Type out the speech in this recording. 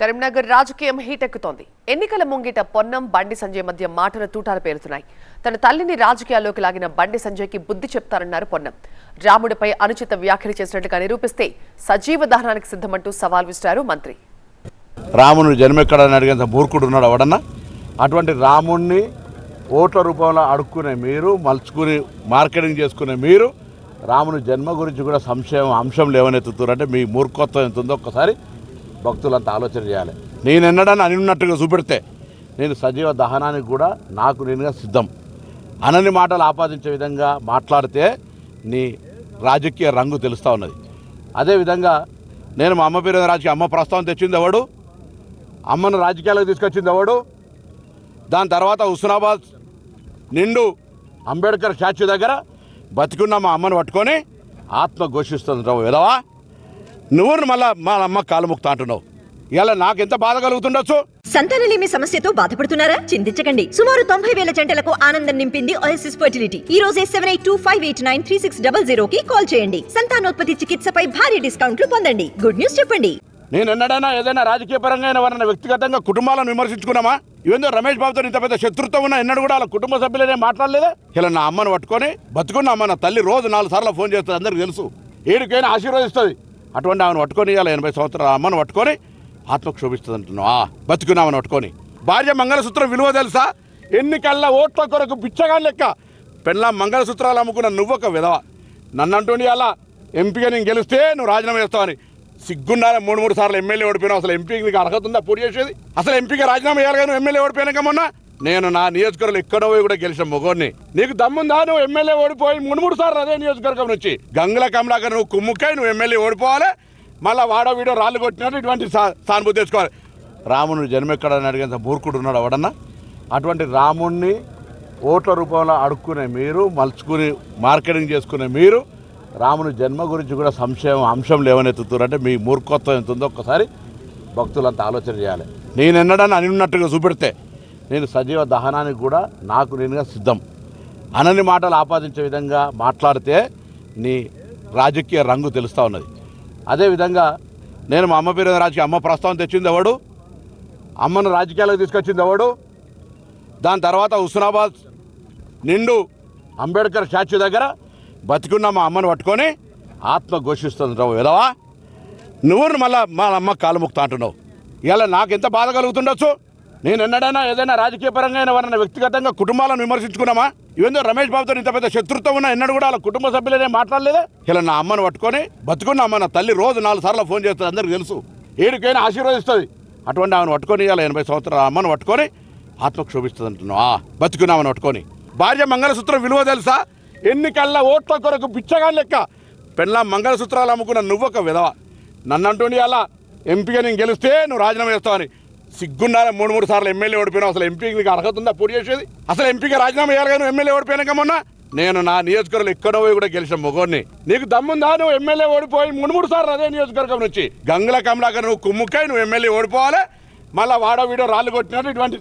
కరీంనగర్ రాజకీయం హీటెక్కుతోంది. ఎన్నికల ముంగిట పొన్నం బండి సంజయ్ మధ్య మాటల తూటాలు పేరుతున్నాయి. తన తల్లిని రాజకీయాల్లోకి లాగిన బండి సంజయ్కి బుద్ధి చెప్తారన్నారు పొన్నం. రాముడిపై అనుచిత వ్యాఖ్యలు చేసినట్టుగా నిరూపిస్తే సజీవ దహనానికి సిద్ధమంటూ సవాల్ విసిరారు మంత్రి. రాముని జన్మెక్కడని అడిగేంత మూర్ఖుడు ఉన్నాడు ఎవడన్నా? అటువంటి రాముణ్ణి ఓట్ల రూపంలో అడుక్కునే మీరు, మలుచుకుని మార్కెటింగ్ చేసుకునే మీరు రాముని జన్మ గురించి కూడా అంశం లేవనెత్తుతారంటే మీ మూర్ఖత్వం ఎంత ఉందో ఒక్కసారి భక్తులంతా ఆలోచన చేయాలి. నేను ఎన్నడని అనున్నట్టుగా చూపెడితే నేను సజీవ దహనానికి కూడా నాకు నేనుగా సిద్ధం. అనని మాటలు ఆపాదించే విధంగా మాట్లాడితే నీ రాజకీయ రంగు తెలుస్తూ ఉన్నది. అదేవిధంగా నేను మా అమ్మ పేరు రాజకీయ అమ్మ ప్రస్తావన తెచ్చింది ఎవడు? అమ్మను రాజకీయాలకు తీసుకొచ్చింది ఎవడు? దాని తర్వాత హుస్నాబాద్ నిండు అంబేద్కర్ స్టాచ్యూ దగ్గర బతికున్న మా అమ్మను పట్టుకొని ఆత్మ ఘోషిస్తుంది రావు ఎదవా, నువ్వు మళ్ళా మా అమ్మ కాలు ముక్తా అంటున్నావు. ఇలా నాకెంత బాధ కలుగుతుండొచ్చు. సంతానలేమి సమస్యతో బాధపడుతున్నారా? చింతించకండి. సుమారు 90,000 జంటలకు ఆనందం నింపింది ఓఎస్ఎస్ ఫర్టిలిటీ. ఈ రోజే 7825893600 కి కాల్ చేయండి. సంతానోత్పత్తి చికిత్సపై భారీ డిస్కౌంట్లు పొందండి. గుడ్ న్యూస్ చెప్పండి. నేను ఎన్నడైనా ఏదైనా రాజకీయ పరంగా ఎవరైనా వ్యక్తిగతంగా కుటుంబాలను విమర్శించుకున్నామా? ఇవేందో రమేష్ బాబుతో ఇంత పెద్ద శత్రుత్వం ఉన్నా ఎన్నడూ కూడా వాళ్ళ కుటుంబ సభ్యులనే మాట్లాడలేదా? ఇలా నా అమ్మను పట్టుకొని బతుకున్న అమ్మ, నా తల్లి రోజు 4 సార్లు ఫోన్ చేస్తుంది, అందరికీ తెలుసు. ఏడుకైనా ఆశీర్వదిస్తుంది. అటువంటి ఆమెను పట్టుకొని ఇలా 80 సంవత్సరాల అమ్మను పట్టుకొని ఆత్మకు శోభిస్తుంది అంటున్నావా? బతుకున్నామని పట్టుకొని భార్య మంగళసూత్రం విలువ తెలుసా? ఎన్నికల్లా ఓట్ల కొరకు పిచ్చగా లెక్క పెళ్ళ మంగళసూత్రాలు అమ్ముకున్న నువ్వొక విధవ. నన్ను అంటుండి అలా ఎంపీగా నేను గెలిస్తే నువ్వు రాజీనామా చేస్తావని సిగ్గున్నారా? 3 సార్లు ఎమ్మెల్యే ఓడిపోయినావు. అసలు ఎంపీకి నీకు అర్హత ఉందా పోటీ చేసేది? అసలు ఎంపీగా రాజీనామా చేయాలి కానీ ఎమ్మెల్యే ఓడిపోయినాక మొన్న నేను నా నియోజకవర్గంలో ఎక్కడో కూడా గెలిచిన మొగోడిని. నీకు దమ్ముందా? నువ్వు ఎమ్మెల్యే ఓడిపోయి 3 సార్లు అదే నియోజకవర్గం నుంచి గంగుల కమలాకర్ నువ్వు కుమ్ముకాయ నువ్వు ఎమ్మెల్యే ఓడిపోవాలి, మళ్ళీ వాడో వీడో రాళ్ళు కొట్టినట్టు ఇటువంటి సానుభూతి తెచ్చుకోవాలి. రాముని జన్మెక్కడని అడిగేంత మూర్ఖుడు ఉన్నాడు ఎవడన్నా? అటువంటి రాముణ్ణి ఓట్ల రూపంలో అడుక్కునే మీరు, మలుచుకుని మార్కెటింగ్ చేసుకునే మీరు రాముని జన్మ గురించి కూడా అంశం లేవనెత్తుతారంటే మీ మూర్ఖత్వం ఎంత ఉందో ఒక్కసారి భక్తులంతా ఆలోచన చేయాలి. నేను ఎన్నడని అనున్నట్టుగా చూపెడితే నేను సజీవ దహనానికి కూడా నాకు నేనుగా సిద్ధం. అనని మాటలు ఆపాదించే విధంగా మాట్లాడితే నీ రాజకీయ రంగు తెలుస్తూ ఉన్నది. అదేవిధంగా నేను మా అమ్మ పేరు రాజకీయ అమ్మ ప్రస్తావన తెచ్చింది ఎవడు? అమ్మను రాజకీయాలకు తీసుకొచ్చింది ఎవడు? దాని తర్వాత హుస్నాబాద్ నిండు అంబేద్కర్ స్టాచ్యూ దగ్గర బతికున్న మా అమ్మను పట్టుకొని ఆత్మ ఘోషిస్తుంది రావు ఎదవా, నువ్వు మళ్ళా మా అమ్మ కాలు ముక్తా అంటున్నావు. ఇలా నాకెంత బాధ కలుగుతుండొచ్చు. నేను ఎన్నడైనా ఏదైనా రాజకీయ పరంగా ఎవరైనా వ్యక్తిగతంగా కుటుంబాలను విమర్శించుకున్నామా? ఇవేందో రమేష్ బాబుతో ఇంత పెద్ద శత్రుత్వం ఉన్నా ఎన్నడూ కూడా వాళ్ళ కుటుంబ సభ్యులనే మాట్లాడలేదా? ఇలా నా అమ్మను పట్టుకొని బతుకున్న అమ్మ, నా తల్లి రోజు 4 సార్లు ఫోన్ చేస్తుంది, అందరికీ తెలుసు. ఏడుకైనా ఆశీర్వదిస్తుంది. అటువంటి ఆమెను పట్టుకొని ఇలా 80 సంవత్సరాల అమ్మను పట్టుకొని ఆత్మకు శోభిస్తుంది అంటున్నావా? బతుకున్నామని పట్టుకొని భార్య మంగళసూత్రం విలువ తెలుసా? ఎన్నికల్లా ఓట్ల కొరకు పిచ్చగా లెక్క పెళ్ళ మంగళసూత్రాలు అమ్ముకున్న నువ్వొక విధవ. నన్ను అంటుండి అలా ఎంపీగా నేను గెలిస్తే నువ్వు రాజీనామా చేస్తావని సిగ్గున్నారా? 3 సార్లు ఎమ్మెల్యే ఓడిపోయినావు. అసలు ఎంపీకి నీకు అర్హత ఉందా పోటీ చేసేది? అసలు ఎంపీగా రాజీనామా చేయాలి కానీ ఎమ్మెల్యే ఓడిపోయినాక మొన్న నేను నా నియోజకవర్గంలో ఎక్కడో కూడా గెలిచిన మొగోడిని. నీకు దమ్ముందా? నువ్వు ఎమ్మెల్యే ఓడిపోయి 3 సార్లు అదే నియోజకవర్గం నుంచి గంగుల కమలాకర్ నువ్వు కుమ్ముకాయ నువ్వు ఎమ్మెల్యే ఓడిపోవాలి, మళ్ళీ వాడో వీడో రాళ్ళు కొట్టినట్టు ఇటువంటి